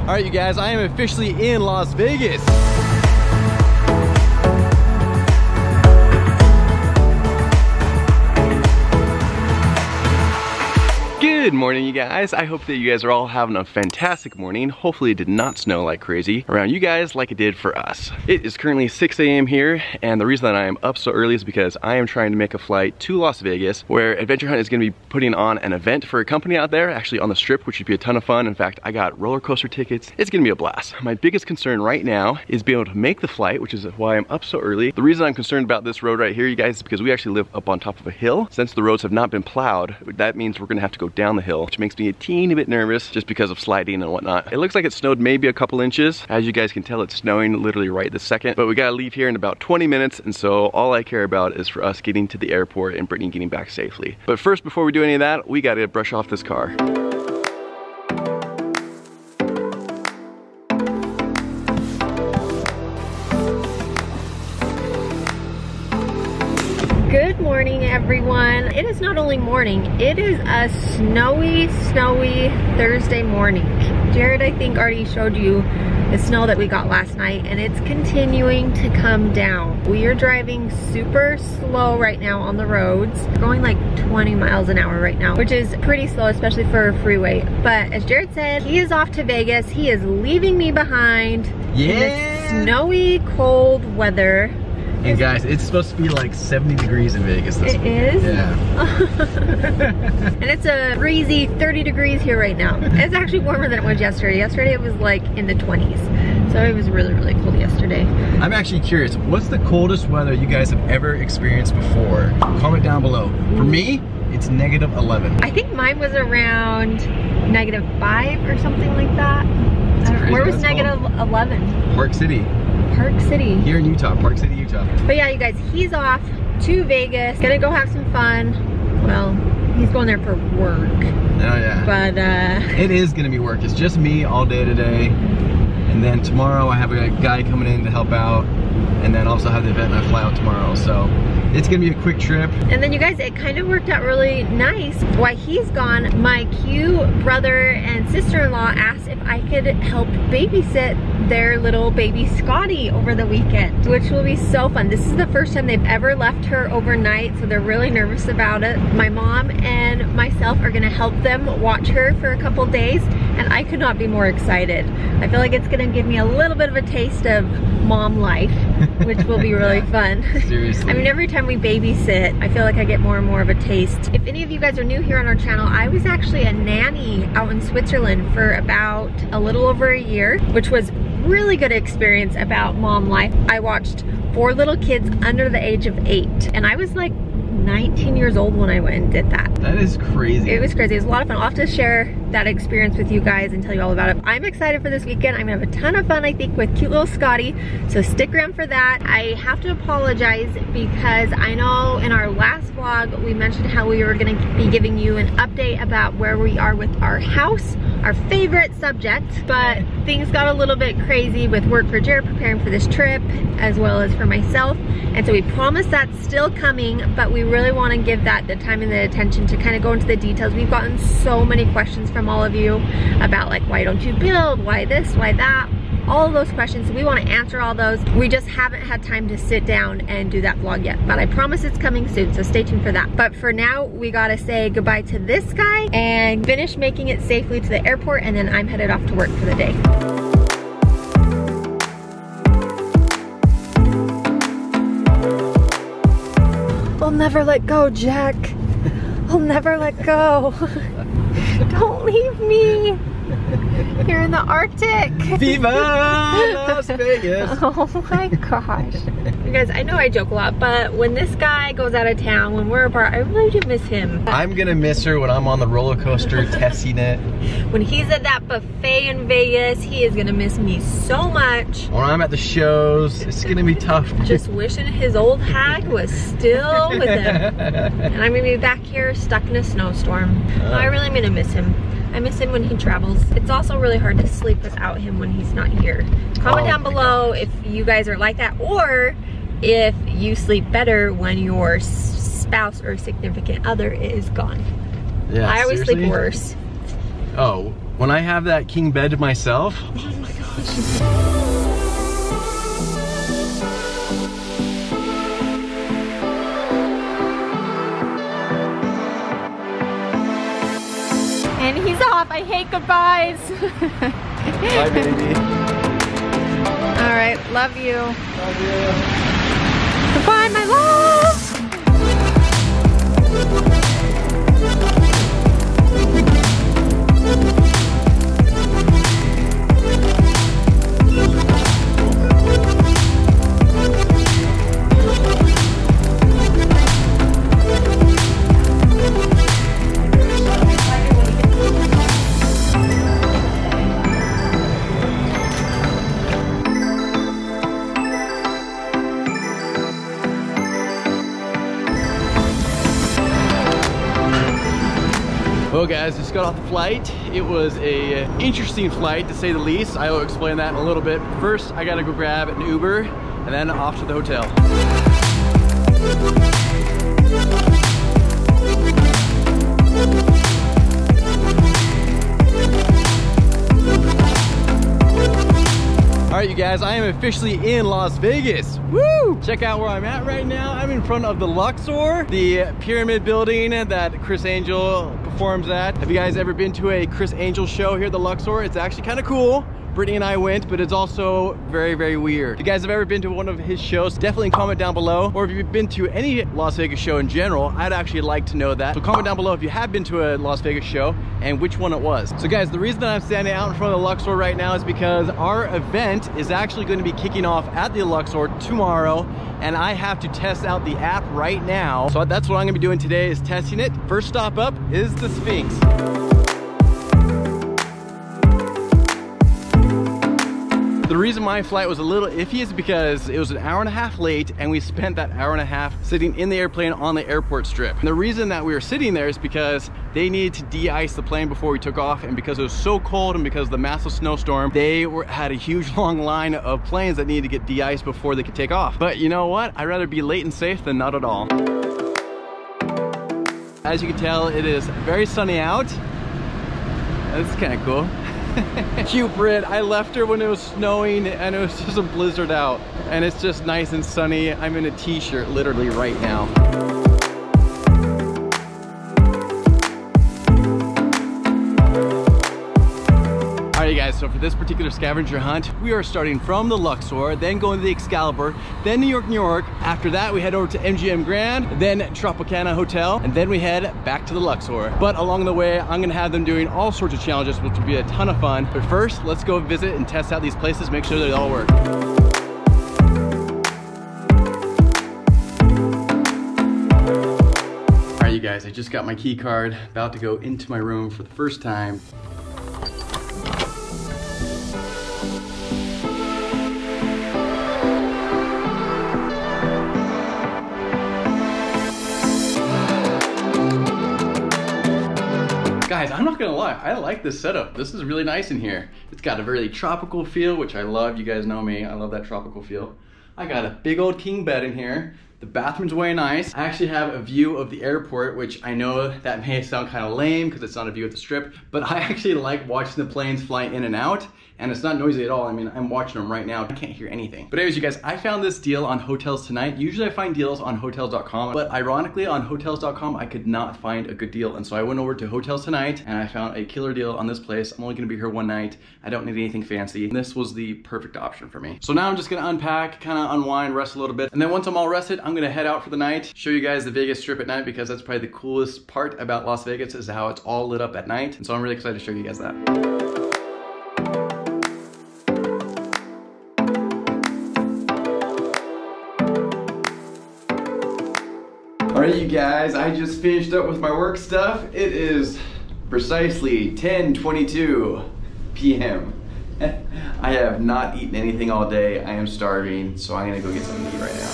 All right, you guys, I am officially in Las Vegas. Good morning, you guys. I hope that you guys are all having a fantastic morning. Hopefully it did not snow like crazy around you guys like it did for us. It is currently 6 a.m. here, and the reason that I am up so early is because I am trying to make a flight to Las Vegas, where Adventure Hunt is going to be putting on an event for a company out there, actually on the Strip, which should be a ton of fun. In fact, I got roller coaster tickets. It's going to be a blast. My biggest concern right now is being able to make the flight, which is why I'm up so early. The reason I'm concerned about this road right here, you guys, is because we actually live up on top of a hill. Since the roads have not been plowed, that means we're going to have to go down the hill, which makes me a teeny bit nervous just because of sliding and whatnot. It looks like it snowed maybe a couple inches. As you guys can tell, it's snowing literally right this second, but we gotta leave here in about 20 minutes, and so all I care about is for us getting to the airport and Brittany getting back safely. But first, before we do any of that, we gotta brush off this car. Good morning, everyone. It is not only morning, it is a snowy Thursday morning. Jared, I think, already showed you the snow that we got last night, and it's continuing to come down. We are driving super slow right now on the roads. We're going like 20 miles an hour right now, which is pretty slow, especially for a freeway. But as Jared said, he is off to Vegas. He is leaving me behind in the snowy, cold weather. And guys, it's supposed to be like 70 degrees in Vegas this week. It is? Yeah. And it's a breezy 30 degrees here right now. It's actually warmer than it was yesterday. Yesterday it was like in the 20s. So it was really, really cold yesterday. I'm actually curious, what's the coldest weather you guys have ever experienced before? Comment down below. For me, it's -11. I think mine was around -5 or something like that. Where was -11? Park City. Park City. Here in Utah, Park City, Utah. But yeah, you guys, he's off to Vegas. Gonna go have some fun. Well, he's going there for work. Oh yeah. But it is gonna be work. It's just me all day today. And then tomorrow I have a guy coming in to help out. And then also have the event and I fly out tomorrow. So it's gonna be a quick trip. And then you guys, it kind of worked out really nice. While he's gone, my cute brother and sister-in-law asked if I could help babysit their little baby Scotty over the weekend, which will be so fun. This is the first time they've ever left her overnight, so they're really nervous about it. My mom and myself are gonna help them watch her for a couple days, and I could not be more excited. I feel like it's gonna give me a little bit of a taste of mom life, which will be really fun. Seriously. I mean, every time we babysit, I feel like I get more and more of a taste. If any of you guys are new here on our channel, I was actually a nanny out in Switzerland for about a little over a year, which was really good experience about mom life. I watched 4 little kids under the age of 8, and I was like 19 years old when I went and did that. That is crazy. It was crazy. It was a lot of fun. I'll have to share that experience with you guys and tell you all about it. I'm excited for this weekend. I'm gonna have a ton of fun, I think, with cute little Scotty, so stick around for that. I have to apologize because I know in our last vlog we mentioned how we were gonna be giving you an update about where we are with our house, our favorite subject, but things got a little bit crazy with work for Jared preparing for this trip, as well as for myself, and so we promised that's still coming, but we really want to give that the time and the attention to kind of go into the details. We've gotten so many questions from all of you about like, why don't you build, why this, why that, all of those questions. We want to answer all those. We just haven't had time to sit down and do that vlog yet, but I promise it's coming soon, so stay tuned for that. But for now, we gotta say goodbye to this guy and finish making it safely to the airport, and then I'm headed off to work for the day. I'll never let go, Jack. I'll never let go. Don't leave me. You're in the Arctic. Viva Las Vegas. Oh my gosh. You guys, I know I joke a lot, but when this guy goes out of town, when we're apart, I really do miss him. I'm gonna miss her when I'm on the roller coaster testing it. When he's at that buffet in Vegas, he is gonna miss me so much. When I'm at the shows, it's gonna be tough. Just wishing his old hag was still with him. And I'm gonna be back here stuck in a snowstorm. I really am gonna miss him. I miss him when he travels. It's also really hard to sleep without him when he's not here. Comment down below if you guys are like that, or if you sleep better when your spouse or significant other is gone. Yeah, I always seriously? sleep worse. Oh, When I have that king bed to myself, oh my gosh. And he's off. I hate goodbyes. Bye, baby. All right, love you. Love you. Goodbye, my love. Well guys, just got off the flight. It was a interesting flight to say the least. I will explain that in a little bit. First, I gotta go grab an Uber and then off to the hotel. All right, you guys, I am officially in Las Vegas. Woo! Check out where I'm at right now. I'm in front of the Luxor, the pyramid building that Criss Angel performs at. Have you guys ever been to a Criss Angel show here at the Luxor? It's actually kind of cool. Brittany and I went, but it's also very, very weird. If you guys have ever been to one of his shows, definitely comment down below. Or if you've been to any Las Vegas show in general, I'd actually like to know that. So comment down below if you have been to a Las Vegas show and which one it was. So guys, the reason that I'm standing out in front of the Luxor right now is because our event is actually going to be kicking off at the Luxor tomorrow, and I have to test out the app right now. So that's what I'm gonna be doing today, is testing it. First stop up is the Sphinx. The reason my flight was a little iffy is because it was an hour and a half late, and we spent that hour and a half sitting in the airplane on the airport strip. And the reason that we were sitting there is because they needed to de-ice the plane before we took off, and because it was so cold and because of the massive snowstorm, they had a huge long line of planes that needed to get de-iced before they could take off. But you know what? I'd rather be late and safe than not at all. As you can tell, it is very sunny out. That's kind of cool. Cute Britt. I left her when it was snowing and it was just a blizzard out, and it's just nice and sunny. I'm in a t-shirt literally right now. Alright guys, so for this particular scavenger hunt, we are starting from the Luxor, then going to the Excalibur, then New York. After that, we head over to MGM Grand, then Tropicana Hotel, and then we head back to the Luxor. But along the way, I'm gonna have them doing all sorts of challenges, which will be a ton of fun. But first, let's go visit and test out these places, make sure they all work. Alright you guys, I just got my key card, about to go into my room for the first time. Guys, I'm not gonna lie, I like this setup. This is really nice in here. It's got a very tropical feel, which I love. You guys know me, I love that tropical feel. I got a big old king bed in here. The bathroom's way nice. I actually have a view of the airport, which I know that may sound kind of lame because it's not a view of the strip, but I actually like watching the planes fly in and out, and it's not noisy at all. I mean, I'm watching them right now. I can't hear anything. But anyways, you guys, I found this deal on Hotels Tonight. Usually I find deals on Hotels.com, but ironically on Hotels.com, I could not find a good deal. And so I went over to Hotels Tonight and I found a killer deal on this place. I'm only gonna be here one night. I don't need anything fancy. This was the perfect option for me. So now I'm just gonna unpack, kind of unwind, rest a little bit. And then once I'm all rested, I'm gonna head out for the night, show you guys the Vegas Strip at night, because that's probably the coolest part about Las Vegas is how it's all lit up at night. And so I'm really excited to show you guys that. Alright you guys, I just finished up with my work stuff. It is precisely 10:22 p.m. I have not eaten anything all day. I am starving, so I'm gonna go get something to eat right now.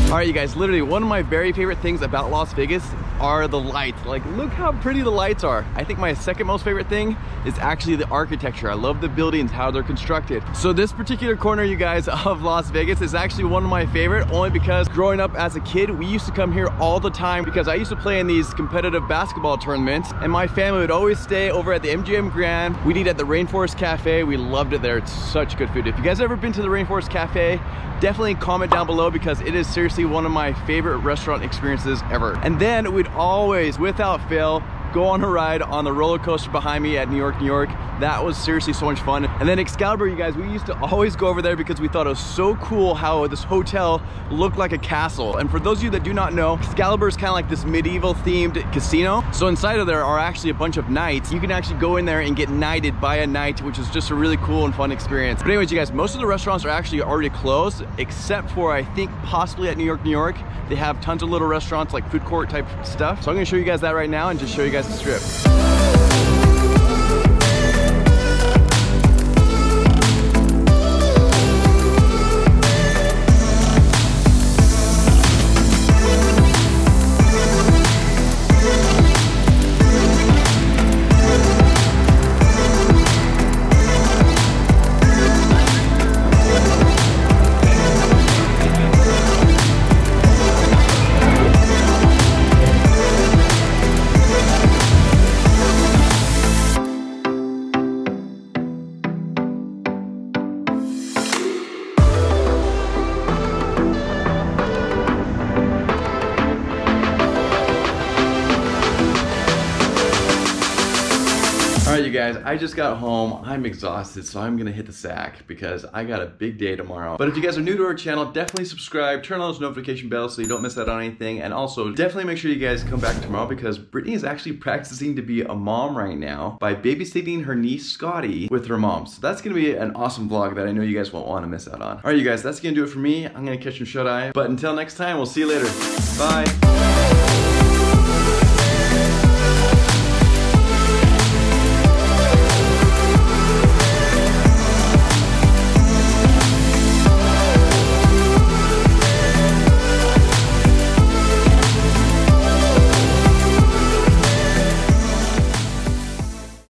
Alright you guys, literally one of my very favorite things about Las Vegas are the lights. Like, look how pretty the lights are. I think my second most favorite thing is actually the architecture. I love the buildings, how they're constructed. So this particular corner, you guys, of Las Vegas is actually one of my favorite, only because growing up as a kid, we used to come here all the time because I used to play in these competitive basketball tournaments, and my family would always stay over at the MGM Grand. We'd eat at the Rainforest Cafe. We loved it there. It's such good food. If you guys ever been to the Rainforest Cafe, definitely comment down below because it is seriously one of my favorite restaurant experiences ever. And then we'd always, without fail, go on a ride on the roller coaster behind me at New York, New York. That was seriously so much fun. And then Excalibur, you guys, we used to always go over there because we thought it was so cool how this hotel looked like a castle. And for those of you that do not know, Excalibur is kind of like this medieval themed casino. So inside of there are actually a bunch of knights. You can actually go in there and get knighted by a knight, which is just a really cool and fun experience. But anyways, you guys, most of the restaurants are actually already closed, except for, I think, possibly at New York, New York. They have tons of little restaurants like food court type stuff. So I'm gonna show you guys that right now and just show you guys the strip. Alright, you guys, I just got home. I'm exhausted, so I'm gonna hit the sack because I got a big day tomorrow. But if you guys are new to our channel, definitely subscribe, turn on those notification bells so you don't miss out on anything, and also definitely make sure you guys come back tomorrow because Brittany is actually practicing to be a mom right now by babysitting her niece Scotty with her mom. So that's gonna be an awesome vlog that I know you guys won't want to miss out on. Alright, you guys, that's gonna do it for me. I'm gonna catch some shut-eye. But until next time, we'll see you later. Bye.